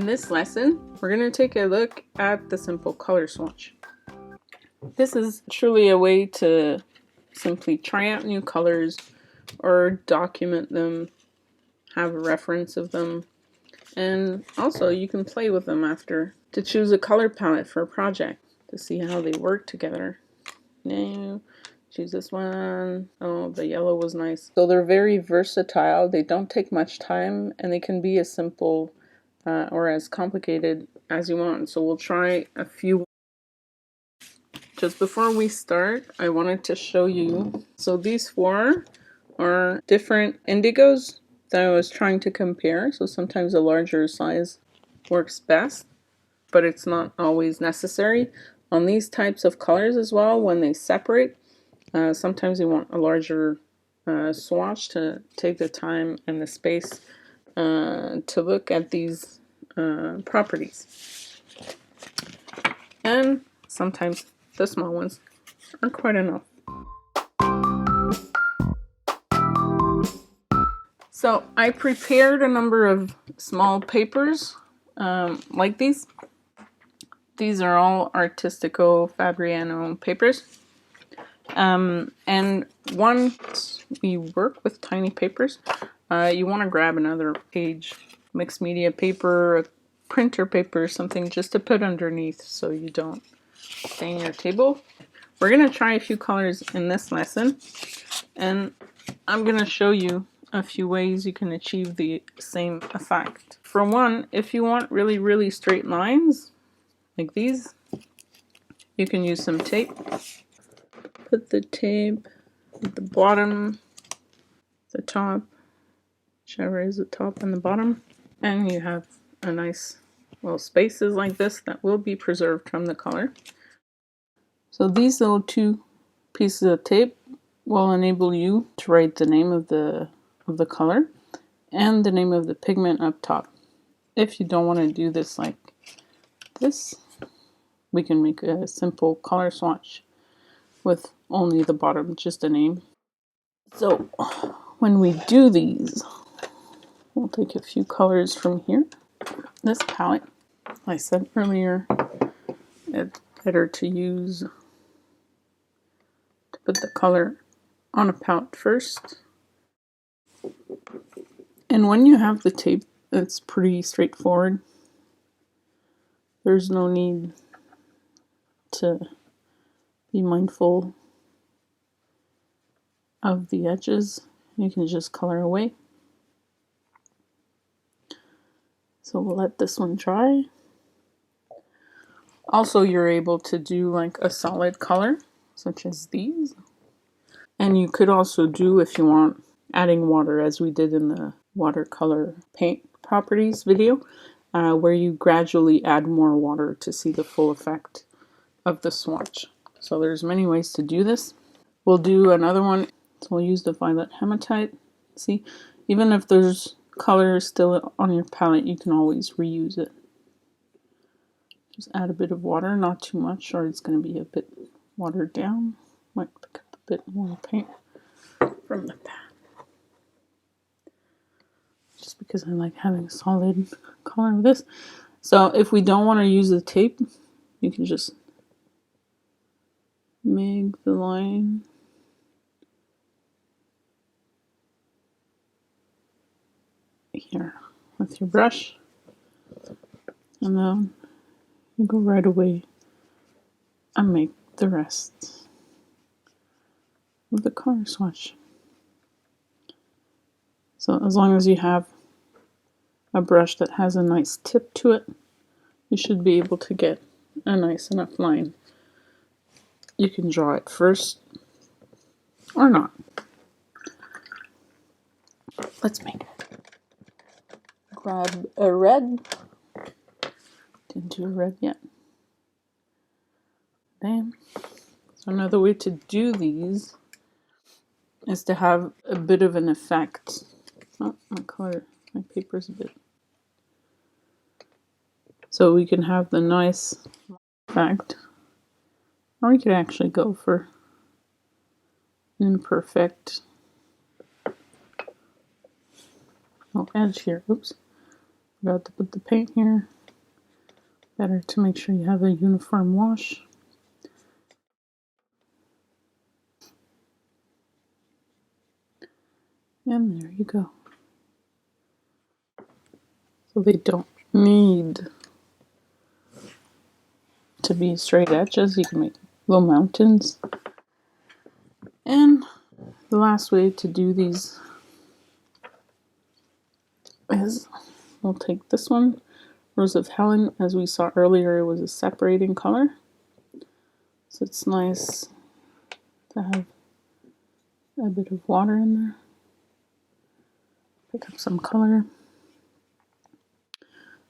In this lesson, we're going to take a look at the simple color swatch. This is truly a way to simply try out new colors or document them, have a reference of them, and also you can play with them after to choose a color palette for a project to see how they work together. Now, choose this one. Oh, the yellow was nice. So they're very versatile. They don't take much time and they can be as simple or as complicated as you want. So we'll try a few. Just before we start, I wanted to show you. So these four are different indigos that I was trying to compare. So sometimes a larger size works best, but it's not always necessary. On these types of colors as well, when they separate, sometimes you want a larger swatch to take the time and the space to look at these properties. And sometimes the small ones are quite enough. So I prepared a number of small papers like these. These are all Artistico Fabriano papers. And once we work with tiny papers, you want to grab another page, mixed media paper, a printer paper, something just to put underneath so you don't stain your table. We're going to try a few colors in this lesson, and I'm going to show you a few ways you can achieve the same effect. For one, if you want really, really straight lines, like these, you can use some tape. Put the tape at the bottom, the top, whichever is the top and the bottom, and you have a nice little spaces like this that will be preserved from the color. So these little two pieces of tape will enable you to write the name of the color and the name of the pigment up top. If you don't want to do this like this, we can make a simple color swatch with only the bottom, just a name. So when we do these, we'll take a few colors from here. This palette, I said earlier, it's better to use to put the color on a palette first. And when you have the tape, it's pretty straightforward. There's no need to be mindful of the edges. You can just color away. So we'll let this one dry. Also, you're able to do like a solid color, such as these. And you could also do, if you want, adding water, as we did in the watercolor paint properties video, where you gradually add more water to see the full effect of the swatch. So there's many ways to do this. We'll do another one. So we'll use the violet hematite. See, even if there's color still on your palette, you can always reuse it. Just add a bit of water, not too much, or it's going to be a bit watered down. Might pick up a bit more paint from the pan. Just because I like having solid color with this. So if we don't want to use the tape, you can just make the line. Here with your brush, and then you go right away and make the rest of the color swatch. So as long as you have a brush that has a nice tip to it, you should be able to get a nice enough line. You can draw it first or not. Let's make it. Grab a red. Didn't do a red yet. Damn. So another way to do these is to have a bit of an effect. Oh, my paper's a bit. So we can have the nice effect. Or we could actually go for imperfect. Oh, edge here. Oops. Forgot to put the paint here. Better to make sure you have a uniform wash. And there you go. So they don't need to be straight edges. You can make little mountains. And the last way to do these is we'll take this one, Rose of Helen. As we saw earlier, it was a separating color. So it's nice to have a bit of water in there. Pick up some color.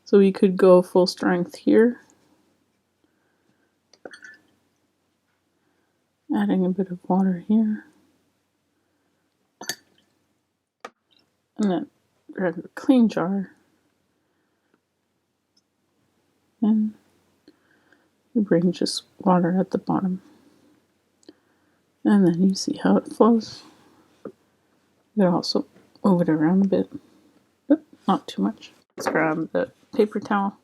So we could go full strength here. Adding a bit of water here. And then grab a clean jar. And you bring just water at the bottom. And then you see how it flows. You can also move it around a bit, but not too much. Let's grab the paper towel.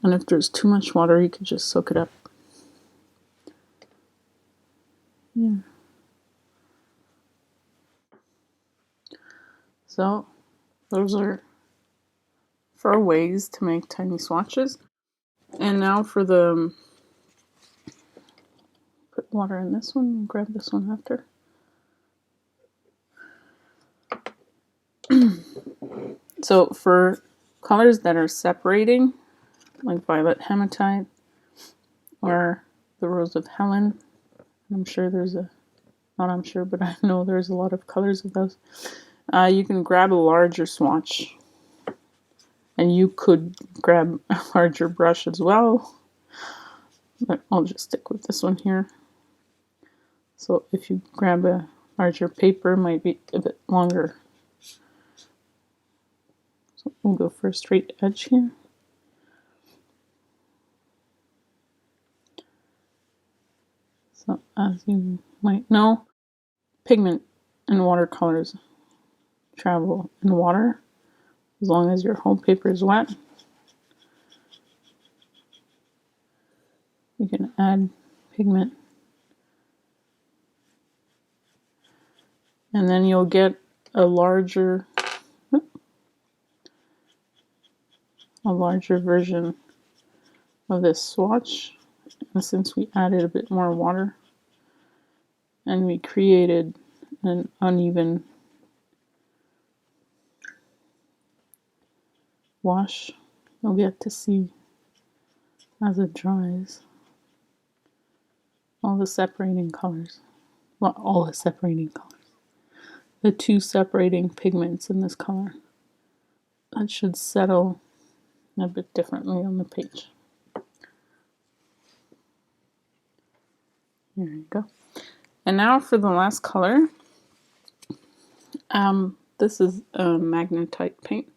And if there's too much water, you can just soak it up. Yeah. So those are 4 ways to make tiny swatches. And now for the put water in this one and grab this one after. So for colors that are separating, like violet hematite or the Rose of Helen, I'm sure there's a, not I'm sure, but I know there's a lot of colors of those. You can grab a larger swatch, and you could grab a larger brush as well, but I'll just stick with this one here. So if you grab a larger paper, it might be a bit longer. So we'll go for a straight edge here. So as you might know, pigment and watercolors travel in water as long as your whole paper is wet. You can add pigment, and then you'll get a larger version of this swatch. And since we added a bit more water and we created an uneven wash, you'll get to see as it dries all the separating colors. Well, all the separating colors. The 2 separating pigments in this color. That should settle a bit differently on the page. There you go. And now for the last color. This is a magnetite paint.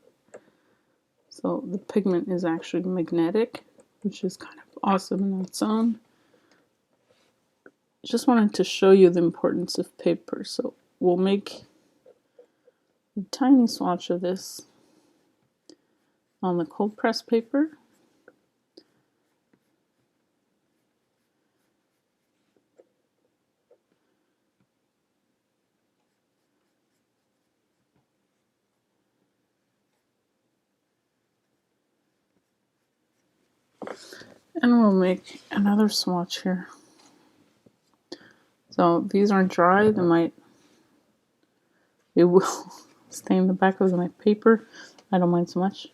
So the pigment is actually magnetic, which is kind of awesome in its own. Just wanted to show you the importance of paper. So we'll make a tiny swatch of this on the cold press paper. And we'll make another swatch here. So these aren't dry, it will stain the back of my paper. I don't mind so much.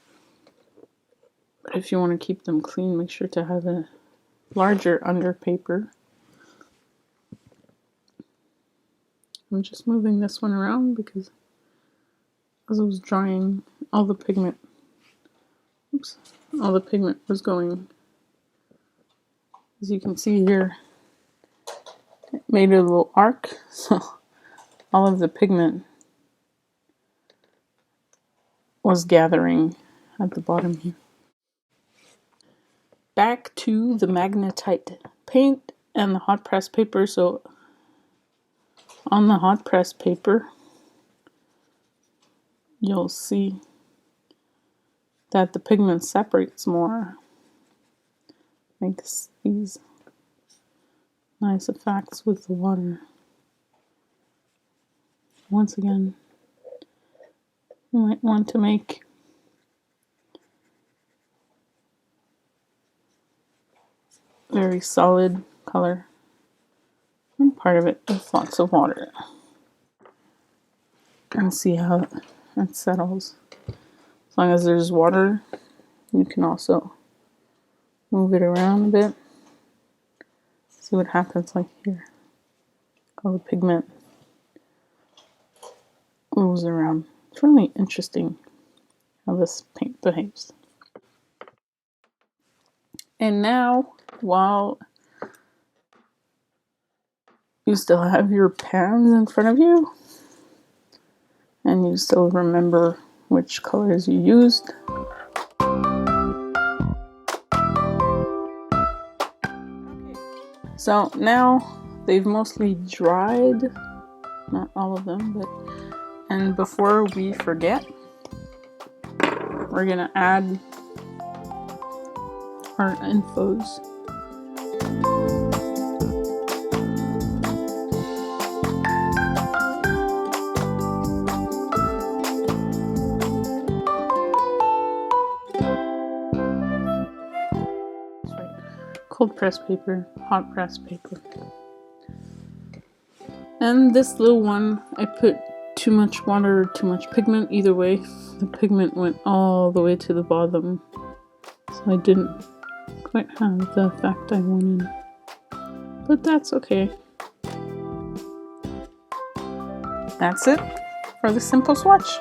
But if you want to keep them clean, make sure to have a larger under paper. I'm just moving this one around because as I was drying, all the pigment was going. As you can see here, it made a little arc, so all of the pigment was gathering at the bottom here. Back to the magnetite paint and the hot press paper. So on the hot press paper, you'll see that the pigment separates more. makes these nice effects with the water. Once again, you might want to make very solid color, and part of it with lots of water, and see how it settles. As long as there's water, you can also move it around a bit. See what happens like here. All the pigment moves around. It's really interesting how this paint behaves. And now, while you still have your pans in front of you, and you still remember which colors you used, so now they've mostly dried, not all of them, and before we forget, we're gonna add our infos. Cold press paper, hot press paper. And this little one, I put too much water or too much pigment. Either way, the pigment went all the way to the bottom. So I didn't quite have the effect I wanted. But that's okay. That's it for the simple swatch.